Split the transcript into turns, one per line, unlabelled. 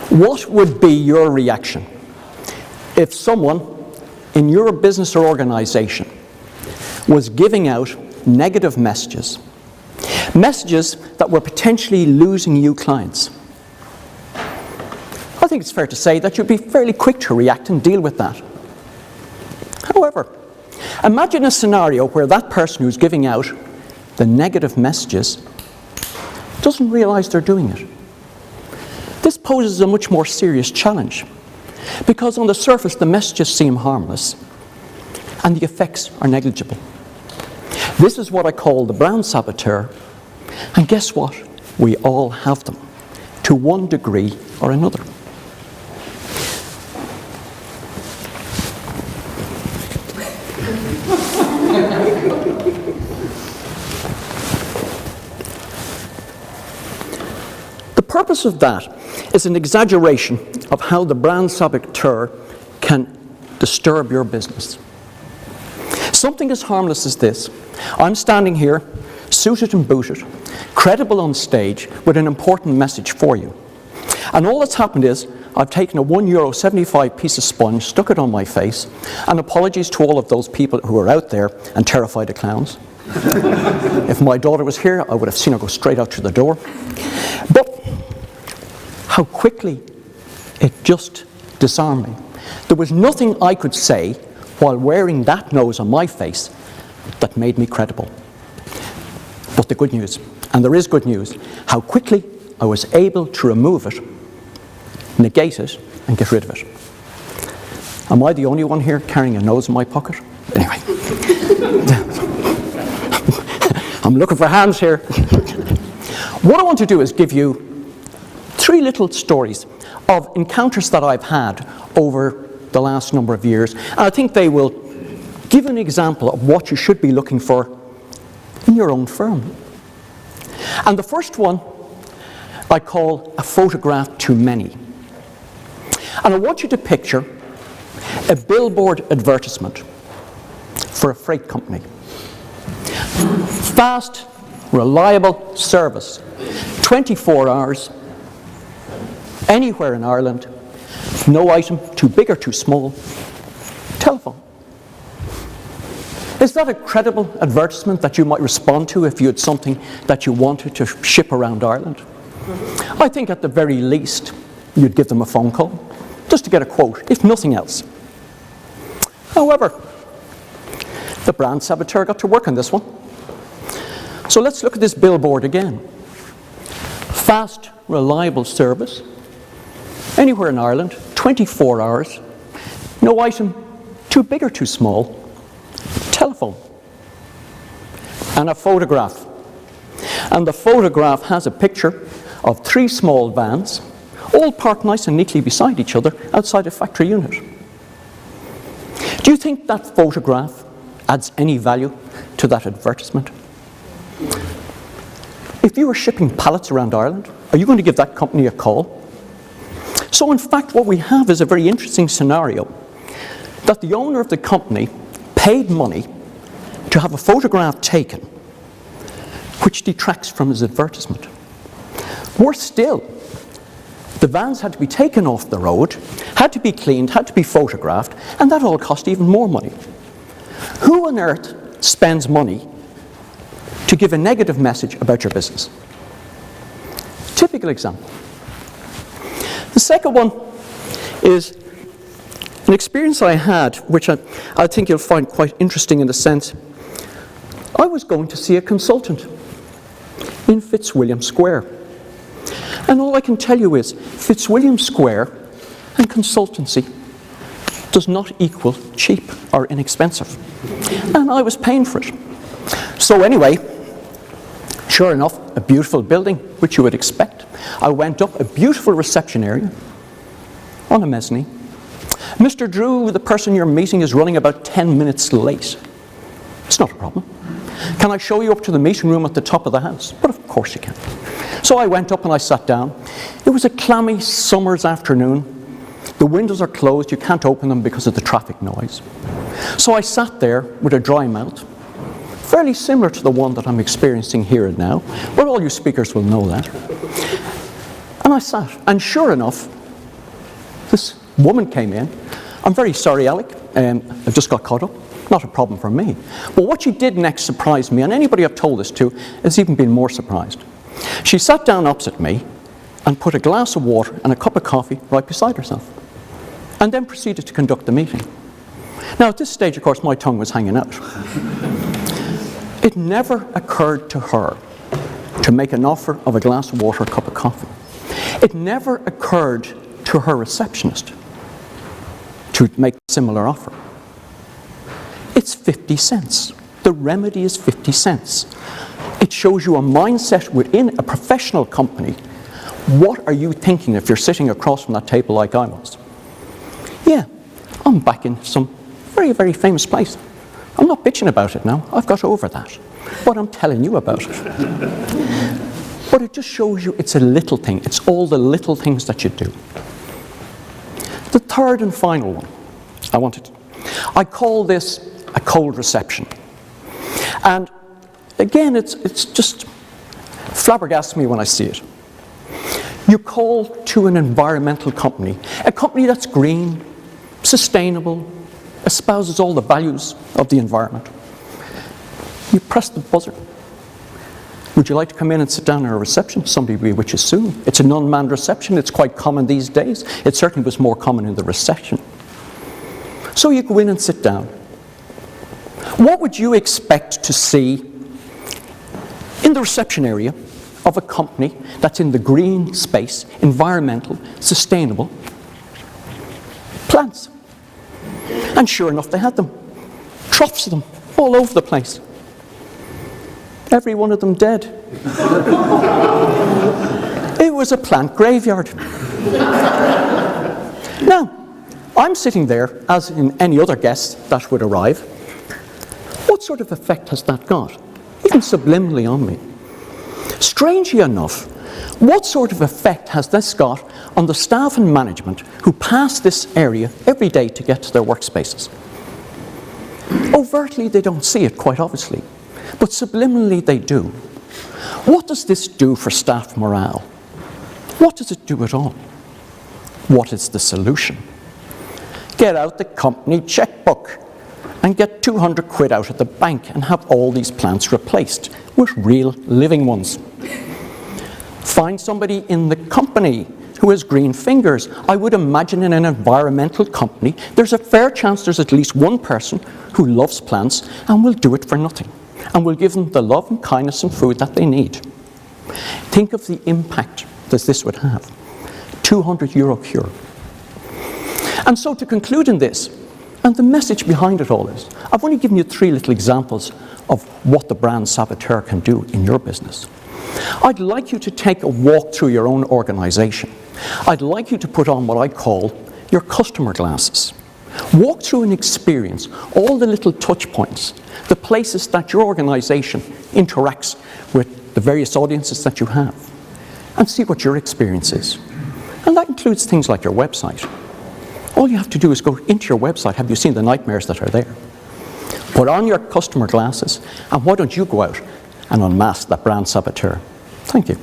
What would be your reaction if someone in your business or organization was giving out negative messages that were potentially losing you clients? I think it's fair to say that you'd be fairly quick to react and deal with that. However, imagine a scenario where that person who's giving out the negative messages doesn't realize they're doing it. This poses a much more serious challenge, because on the surface the messages seem harmless and the effects are negligible. This is what I call the brown saboteur, and guess what? We all have them, to one degree or another. The purpose of that is an exaggeration of how the brown saboteur can disturb your business. Something as harmless as this. I'm standing here, suited and booted, credible on stage with an important message for you. And all that's happened is I've taken a €1.75 piece of sponge, stuck it on my face, and apologies to all of those people who are out there and terrified of clowns. If my daughter was here, I would have seen her go straight out through the door. But how quickly it just disarmed me. There was nothing I could say while wearing that nose on my face that made me credible. But the good news, and there is good news, how quickly I was able to remove it, negate it, and get rid of it. Am I the only one here carrying a nose in my pocket? Anyway. I'm looking for hands here. What I want to do is give you 3 little stories of encounters that I've had over the last number of years, and I think they will give an example of what you should be looking for in your own firm. And the first one I call a photograph too many. And I want you to picture a billboard advertisement for a freight company. Fast, reliable service, 24 hours, anywhere in Ireland, no item too big or too small, telephone. Is that a credible advertisement that you might respond to if you had something that you wanted to ship around Ireland? I think at the very least you'd give them a phone call just to get a quote, if nothing else. However, the brand saboteur got to work on this one. So let's look at this billboard again. Fast, reliable service, anywhere in Ireland, 24 hours, no item too big or too small, telephone, and a photograph. And the photograph has a picture of 3 small vans, all parked nice and neatly beside each other outside a factory unit. Do you think that photograph adds any value to that advertisement? If you were shipping pallets around Ireland, are you going to give that company a call? So in fact, what we have is a very interesting scenario that the owner of the company paid money to have a photograph taken which detracts from his advertisement. Worse still, the vans had to be taken off the road, had to be cleaned, had to be photographed, and that all cost even more money. Who on earth spends money to give a negative message about your business? Typical example. The second one is an experience I had, which I think you'll find quite interesting in the sense, I was going to see a consultant in Fitzwilliam Square. And all I can tell you is Fitzwilliam Square and consultancy does not equal cheap or inexpensive. And I was paying for it. So anyway, sure enough, a beautiful building, which you would expect. I went up a beautiful reception area on a mezzanine. Mr. Drew, the person you're meeting, is running about 10 minutes late. It's not a problem. Can I show you up to the meeting room at the top of the house? But of course you can. So I went up and I sat down. It was a clammy summer's afternoon. The windows are closed, you can't open them because of the traffic noise. So I sat there with a dry mouth, fairly similar to the one that I'm experiencing here and now, but all you speakers will know that. And I sat, and sure enough, This woman came in. I'm very sorry, Alec. I just got caught up. Not a problem for me. But what she did next surprised me, and anybody I've told this to has even been more surprised. She sat down opposite me and put a glass of water and a cup of coffee right beside herself, and then proceeded to conduct the meeting. Now, at this stage, of course, my tongue was hanging out. It never occurred to her to make an offer of a glass of water or a cup of coffee. It never occurred to her receptionist to make a similar offer. It's 50 cents. The remedy is 50 cents. It shows you a mindset within a professional company. What are you thinking if you're sitting across from that table like I was? Yeah, I'm back in some very, very famous place. I'm not bitching about it now. I've got over that. But I'm telling you about it. But it just shows you it's a little thing. It's all the little things that you do. The third and final one, I call this a cold reception. And again, it's just flabbergasts me when I see it. You call to an environmental company, a company that's green, sustainable, espouses all the values of the environment. You press the buzzer. Would you like to come in and sit down in a reception? Somebody will be with you soon. It's an unmanned reception. It's quite common these days. It certainly was more common in the recession. So you go in and sit down. What would you expect to see in the reception area of a company that's in the green space, environmental, sustainable? Plants. And sure enough, they had them. Troughs of them all over the place. Every one of them dead. It was a plant graveyard. Now, I'm sitting there, as in any other guest that would arrive. What sort of effect has that got? Even subliminally on me. Strangely enough, what sort of effect has this got on the staff and management who pass this area every day to get to their workspaces? Overtly, they don't see it, quite obviously, but subliminally they do. What does this do for staff morale? What does it do at all? What is the solution? Get out the company checkbook and get 200 quid out at the bank and have all these plants replaced with real living ones. Find somebody in the company who has green fingers. I would imagine in an environmental company, there's a fair chance there's at least one person who loves plants and will do it for nothing, and will give them the love and kindness and food that they need. Think of the impact that this would have. €200 cure. And so to conclude in this, and the message behind it all is, I've only given you 3 little examples of what the brand saboteur can do in your business. I'd like you to take a walk through your own organization. I'd like you to put on what I call your customer glasses. Walk through and experience all the little touch points, the places that your organization interacts with the various audiences that you have, and see what your experience is. And that includes things like your website. All you have to do is go into your website. Have you seen the nightmares that are there? Put on your customer glasses, and why don't you go out and unmask that brand saboteur? Thank you.